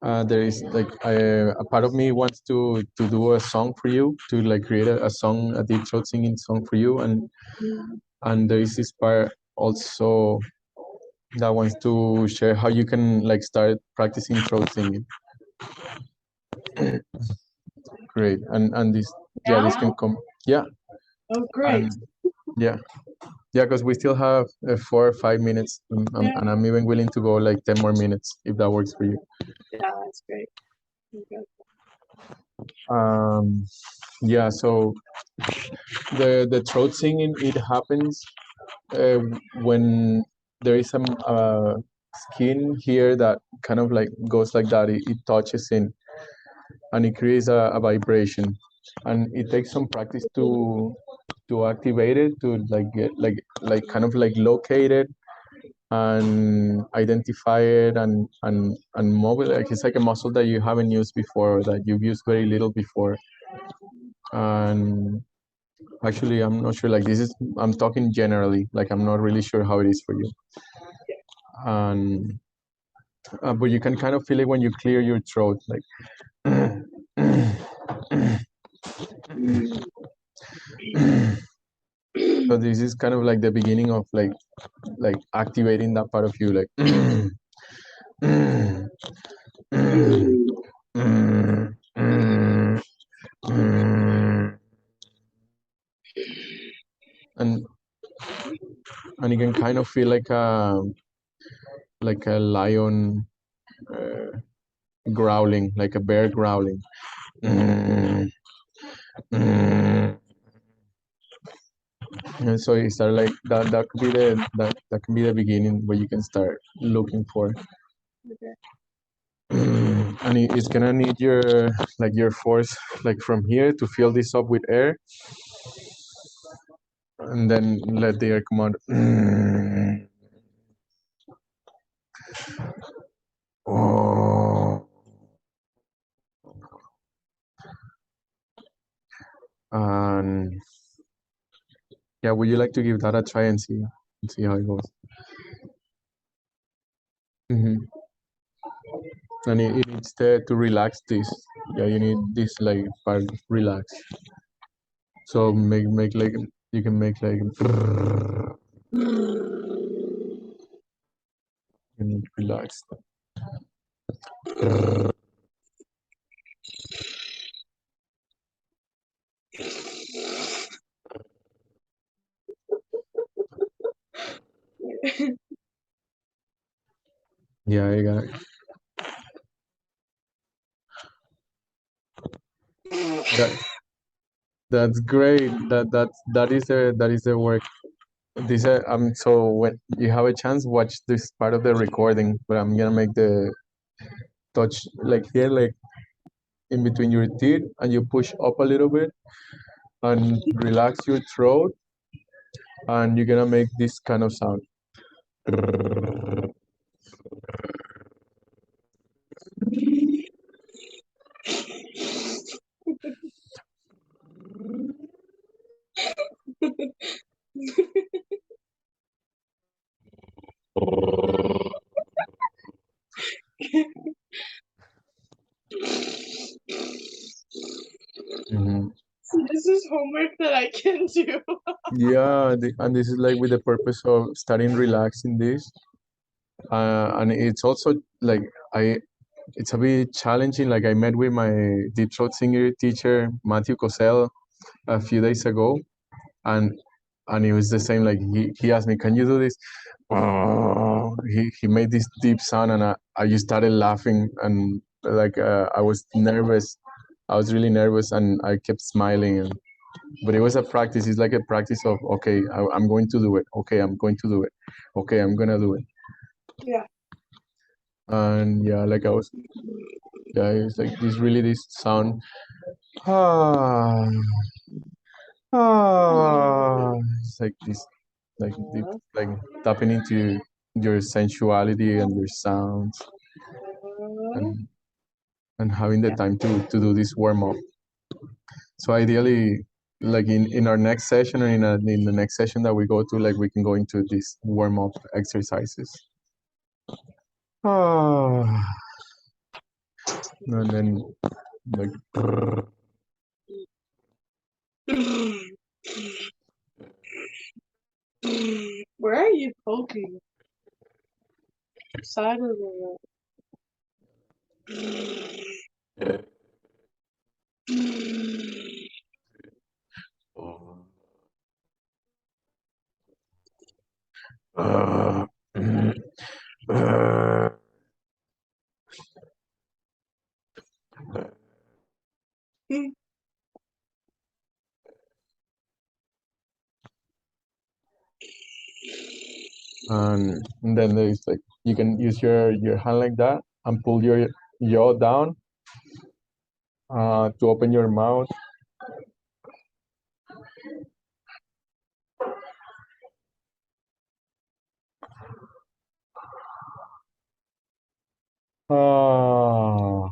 there is like a part of me wants to do a song for you, to like create a song, a deep throat singing song for you, and there is this part also that wants to share how you can like start practicing throat singing. great. And this, yeah, this can come, yeah, Oh, great. and yeah, yeah, because we still have 4 or 5 minutes, Yeah. and I'm even willing to go like 10 more minutes if that works for you. Yeah, that's great. Okay. Yeah, so the throat singing, it happens uh, when there is some skin here that kind of like goes like that. It touches in, and it creates a vibration, and it takes some practice to activate it, to like get like kind of like locate it and identify it, and mobile, like it's like a muscle that you haven't used before, that you've used very little before. And actually, I'm not sure, like this is, I'm talking generally, like I'm not really sure how it is for you. And but you can kind of feel it when you clear your throat, like so this is kind of like the beginning of like activating that part of you, like and and you can kind of feel like a lion growling, like a bear growling. And so you start like that. That could be that can be the beginning where you can start looking for. Okay. And it's gonna need your like your force, like from here, to fill this up with air, and then let the air come out. Oh. And yeah, would you like to give that a try and see how it goes? And it needs to relax this. Yeah, you need this like part relax. So make like, you can make like and relax. Yeah, you got it. That that's great. That is the work. This so when you have a chance, watch this part of the recording. But I'm gonna make the touch like here, like in between your teeth, and you push up a little bit and relax your throat, and you're gonna make this kind of sound. Mhm. So this is homework that I can do. Yeah, and this is like with the purpose of starting relaxing this, and it's also like it's a bit challenging. Like I met with my deep throat singer teacher Matthew Cosell a few days ago, and it was the same. Like he asked me, "Can you do this?" Oh, he made this deep sound, and I just started laughing, and like I was nervous. I was really nervous, and I kept smiling. But it was a practice. It's like a practice of, okay, I'm going to do it. Okay, I'm going to do it. Okay, I'm gonna do it. Yeah. And yeah, like I was, yeah, it's like this sound. Ah, it's like this, like deep, like tapping into your sensuality and your sounds, and having the time to do this warm up. So ideally, like in our next session, or in the next session that we go to, like we can go into these warm up exercises. Ah, and then like Where are you poking? Side of the And then there's like you can use your hand like that and pull your jaw down to open your mouth. Ah.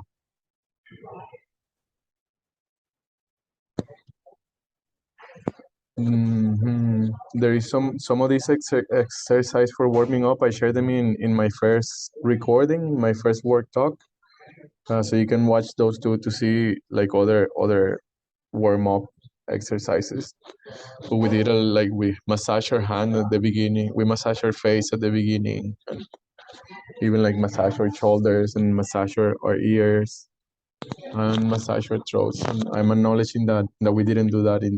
There is some of these exercise for warming up. I share them in my first recording, my first work talk. So you can watch those two to see like other warm up exercises. So we did like we massage our hand at the beginning, we massage our face at the beginning, and even like massage our shoulders and massage our ears and massage our throats. And I'm acknowledging that we didn't do that in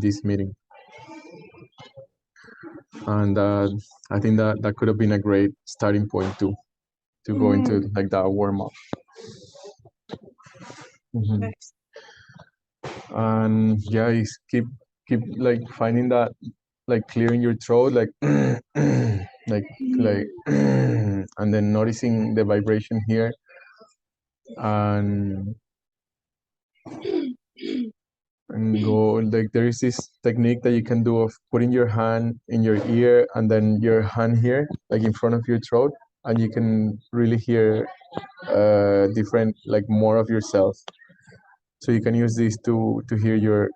this meeting. And I think that could have been a great starting point to go into like that warm up. Nice. And yeah, is keep like finding that like clearing your throat like like and then noticing the vibration here and go like there is this technique that you can do of putting your hand in your ear and then your hand here like in front of your throat, and you can really hear different like more of yourself, so you can use this to hear your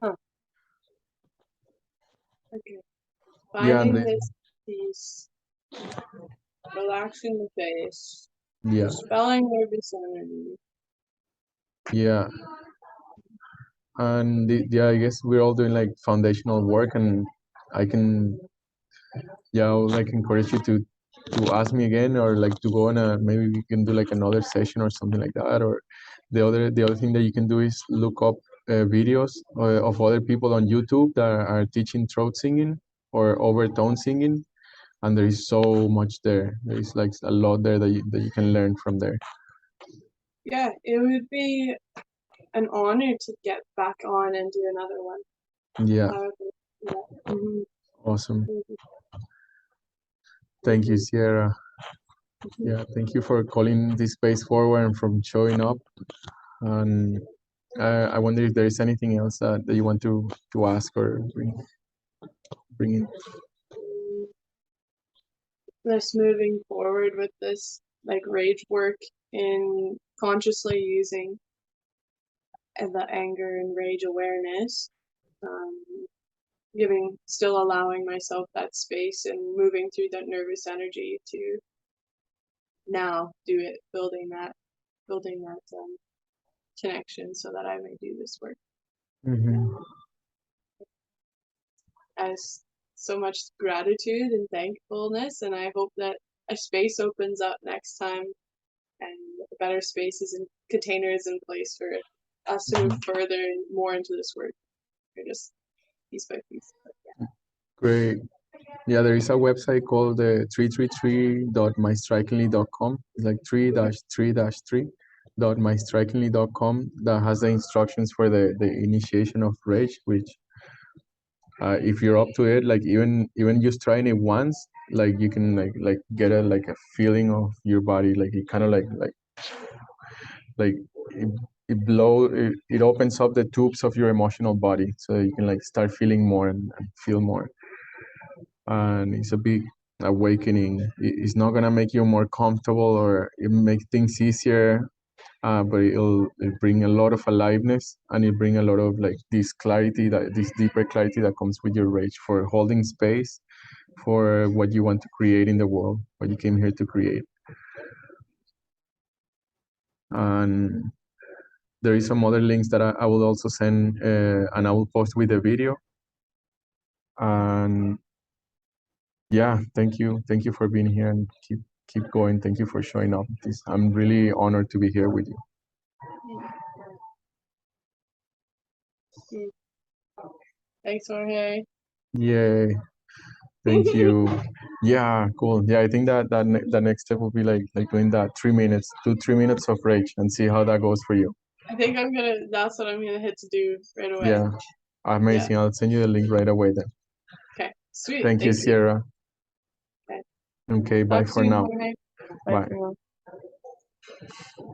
Huh. Okay. yeah, and Finding this peace, relaxing the face, yeah, dispelling nervous energy. yeah, and yeah, I guess we're all doing like foundational work, and I can, yeah, I would like encourage you to ask me again, or like to go on a, maybe we can do like another session or something like that. Or the other thing that you can do is look up videos of other people on YouTube that are teaching throat singing or overtone singing, and there is so much there. There is like a lot there that you can learn from there. Yeah, it would be an honor to get back on and do another one. Yeah, Yeah. awesome. Thank you, Sierra. Yeah, thank you for calling this space forward and from showing up. And I wonder if there is anything else that you want to ask or bring in. This moving forward with this like rage work in consciously using the anger and rage awareness, still allowing myself that space and moving through that nervous energy to now do it, building that connection so that I may do this work. As so much gratitude and thankfulness, and I hope that a space opens up next time and better spaces and containers in place for us to move further and more into this work, or just piece by piece. But yeah. Great. Yeah, there is a website called 333.mystrikingly.com. It's like 3-3-3.mystrikingly.com that has the instructions for the initiation of rage, which if you're up to it, like even just trying it once, like you can like get a feeling of your body, like it kind of like it opens up the tubes of your emotional body, so you can like start feeling more and feel more, and it's a big awakening. It's not gonna make you more comfortable or it make things easier, but it'll bring a lot of aliveness, and it bring a lot of like this clarity, that this deeper clarity that comes with your rage, for holding space for what you want to create in the world, what you came here to create. And there is some other links that I will also send, and I will post with the video. And yeah, thank you for being here, and keep going. Thank you for showing up. I'm really honored to be here with you. Thanks, Jorge. Yay. Thank you. Yeah, cool. Yeah, I think the next step will be like doing that 3 minutes, do 3 minutes of rage and see how that goes for you. I think that's what I'm gonna hit to do right away. Yeah, amazing. I'll send you the link right away then. Okay, sweet. Thank you, Sierra. Okay. Okay, bye Talk for soon, now. Jorge. Bye. For now.